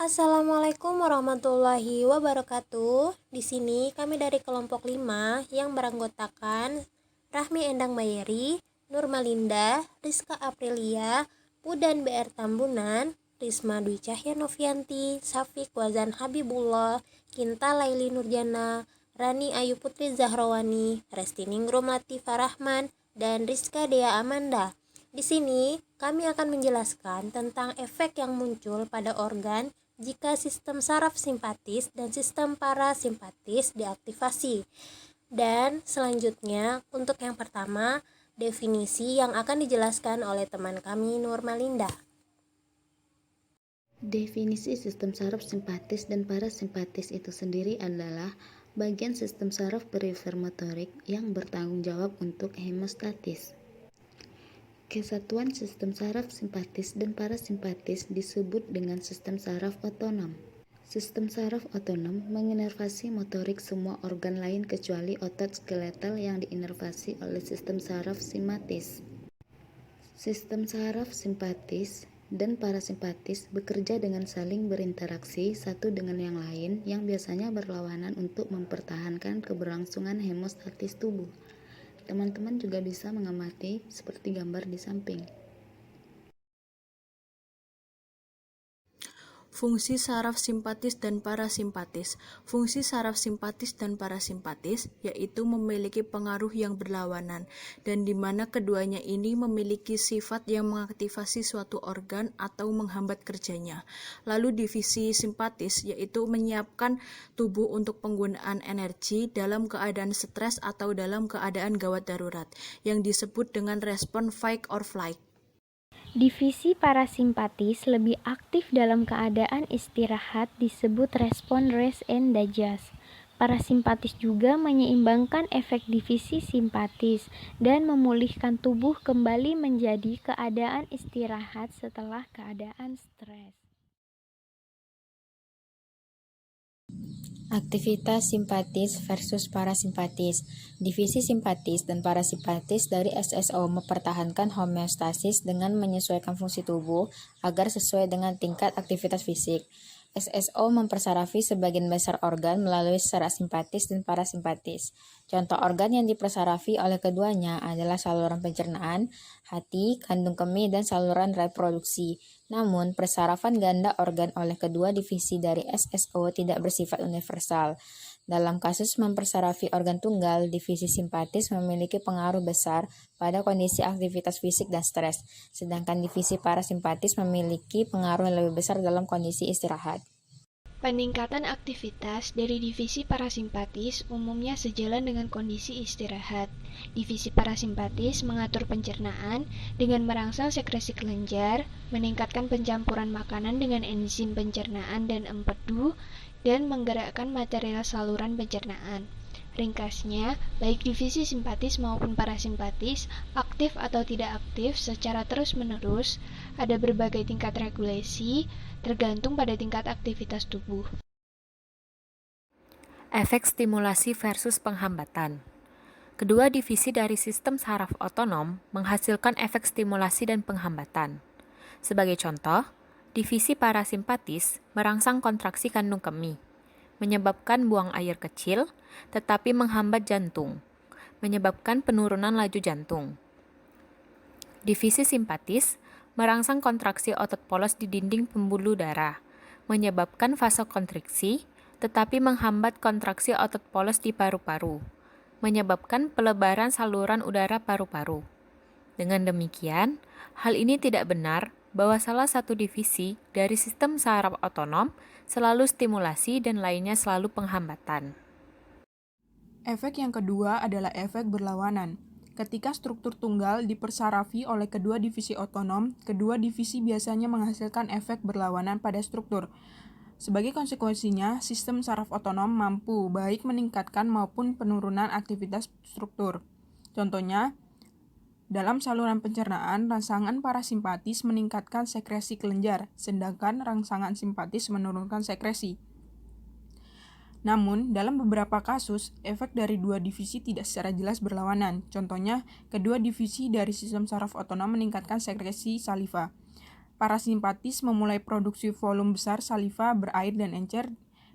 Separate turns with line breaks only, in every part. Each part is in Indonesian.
Assalamualaikum warahmatullahi wabarakatuh. Di sini kami dari kelompok 5 yang beranggotakan Rahmi Endang Mayeri, Nurmalinda, Rizka Aprilia, Pudan BR Tambunan, Risma Dwi Cahya Novianti, Syafiq Wazan Habibullah, Kinta Laili Nurjana, Rani Ayu Putri Zahrawani, Resti Ningrum Latifah Rahman, dan Rizka Dea Amanda. Di sini kami akan menjelaskan tentang efek yang muncul pada organ jika sistem saraf simpatis dan sistem parasimpatis diaktifasi. Dan selanjutnya untuk yang pertama, definisi yang akan dijelaskan oleh teman kami Nurmalinda.
Definisi sistem saraf simpatis dan parasimpatis itu sendiri adalah bagian sistem saraf perifer motorik yang bertanggung jawab untuk hemostatis. Kesatuan sistem saraf simpatis dan parasimpatis disebut dengan sistem saraf otonom. Sistem saraf otonom menginervasi motorik semua organ lain kecuali otot skeletal yang diinervasi oleh sistem saraf simpatis. Sistem saraf simpatis dan parasimpatis bekerja dengan saling berinteraksi satu dengan yang lain yang biasanya berlawanan untuk mempertahankan keberlangsungan hemostatis tubuh. Teman-teman juga bisa mengamati seperti gambar di samping.
Fungsi saraf simpatis dan parasimpatis. Fungsi saraf simpatis dan parasimpatis yaitu memiliki pengaruh yang berlawanan dan di mana keduanya ini memiliki sifat yang mengaktifasi suatu organ atau menghambat kerjanya. Lalu divisi simpatis yaitu menyiapkan tubuh untuk penggunaan energi dalam keadaan stres atau dalam keadaan gawat darurat yang disebut dengan respon fight or flight.
Divisi parasimpatis lebih aktif dalam keadaan istirahat disebut respon rest and digest. Parasimpatis juga menyeimbangkan efek divisi simpatis dan memulihkan tubuh kembali menjadi keadaan istirahat setelah keadaan stres.
Aktivitas simpatis versus parasimpatis. Divisi simpatis dan parasimpatis dari SSO mempertahankan homeostasis dengan menyesuaikan fungsi tubuh agar sesuai dengan tingkat aktivitas fisik. SSO mempersarafi sebagian besar organ melalui saraf simpatis dan parasimpatis. Contoh organ yang dipersarafi oleh keduanya adalah saluran pencernaan, hati, kandung kemih, dan saluran reproduksi. Namun, persarafan ganda organ oleh kedua divisi dari SSO tidak bersifat universal. Dalam kasus mempersarafi organ tunggal, divisi simpatis memiliki pengaruh besar pada kondisi aktivitas fisik dan stres, sedangkan divisi parasimpatis memiliki pengaruh lebih besar dalam kondisi istirahat.
Peningkatan aktivitas dari divisi parasimpatis umumnya sejalan dengan kondisi istirahat. Divisi parasimpatis mengatur pencernaan dengan merangsang sekresi kelenjar, meningkatkan pencampuran makanan dengan enzim pencernaan dan empedu, dan menggerakkan material saluran pencernaan. Ringkasnya, baik divisi simpatis maupun parasimpatis, aktif atau tidak aktif secara terus-menerus, ada berbagai tingkat regulasi, tergantung pada tingkat aktivitas tubuh.
Efek stimulasi versus penghambatan. Kedua divisi dari sistem saraf otonom menghasilkan efek stimulasi dan penghambatan. Sebagai contoh, divisi parasimpatis merangsang kontraksi kandung kemih, menyebabkan buang air kecil, tetapi menghambat jantung, menyebabkan penurunan laju jantung. Divisi simpatis merangsang kontraksi otot polos di dinding pembuluh darah, menyebabkan vasokonstriksi, tetapi menghambat kontraksi otot polos di paru-paru, menyebabkan pelebaran saluran udara paru-paru. Dengan demikian, hal ini tidak benar bahwa salah satu divisi dari sistem saraf otonom selalu stimulasi dan lainnya selalu penghambatan.
Efek yang kedua adalah efek berlawanan. Ketika struktur tunggal dipersarafi oleh kedua divisi otonom, kedua divisi biasanya menghasilkan efek berlawanan pada struktur. Sebagai konsekuensinya, sistem saraf otonom mampu baik meningkatkan maupun penurunan aktivitas struktur. Contohnya, dalam saluran pencernaan, rangsangan parasimpatis meningkatkan sekresi kelenjar, sedangkan rangsangan simpatis menurunkan sekresi. Namun, dalam beberapa kasus, efek dari dua divisi tidak secara jelas berlawanan. Contohnya, kedua divisi dari sistem saraf otonom meningkatkan sekresi saliva. Parasimpatis memulai produksi volume besar saliva berair dan encer,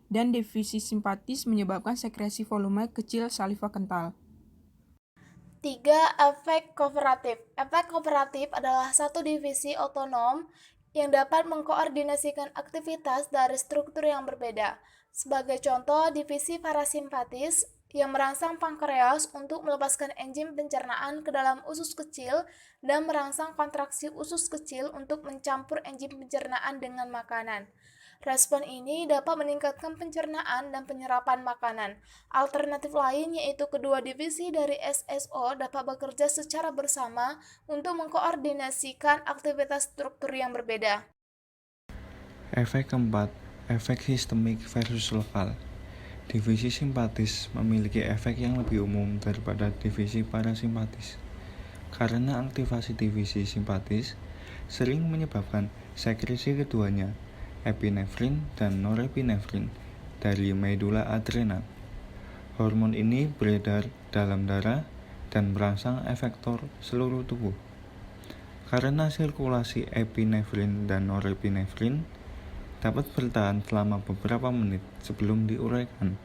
dan divisi simpatis menyebabkan sekresi volume kecil saliva kental.
3. Efek kooperatif. Efek kooperatif adalah satu divisi otonom yang dapat mengkoordinasikan aktivitas dari struktur yang berbeda. Sebagai contoh, divisi parasimpatis yang merangsang pankreas untuk melepaskan enzim pencernaan ke dalam usus kecil dan merangsang kontraksi usus kecil untuk mencampur enzim pencernaan dengan makanan. Respon ini dapat meningkatkan pencernaan dan penyerapan makanan. Alternatif lain yaitu kedua divisi dari SSO dapat bekerja secara bersama untuk mengkoordinasikan aktivitas struktur yang berbeda.
Efek keempat, efek sistemik versus lokal. Divisi simpatis memiliki efek yang lebih umum daripada divisi parasimpatis. Karena aktivasi divisi simpatis sering menyebabkan sekresi keduanya, epinefrin dan norepinefrin, dari medula adrenal. Hormon ini beredar dalam darah dan merangsang efektor seluruh tubuh. Karena sirkulasi epinefrin dan norepinefrin dapat bertahan selama beberapa menit sebelum diuraikan,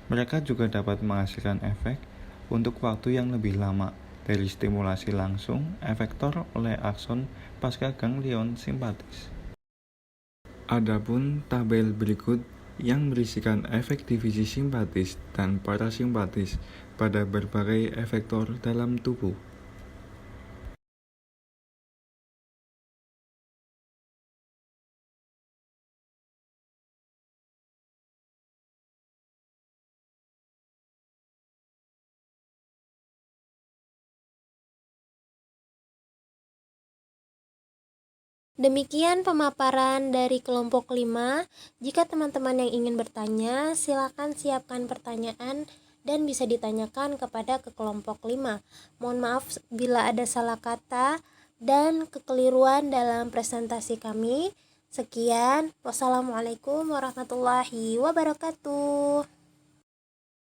mereka juga dapat menghasilkan efek untuk waktu yang lebih lama dari stimulasi langsung efektor oleh akson pasca ganglion simpatis. Adapun tabel berikut yang berisikan efek divisi simpatis dan parasimpatis pada berbagai efektor dalam tubuh.
Demikian pemaparan dari kelompok 5. Jika teman-teman yang ingin bertanya, silakan siapkan pertanyaan dan bisa ditanyakan kepada kelompok 5. Mohon maaf bila ada salah kata dan kekeliruan dalam presentasi kami. Sekian, wassalamualaikum warahmatullahi wabarakatuh.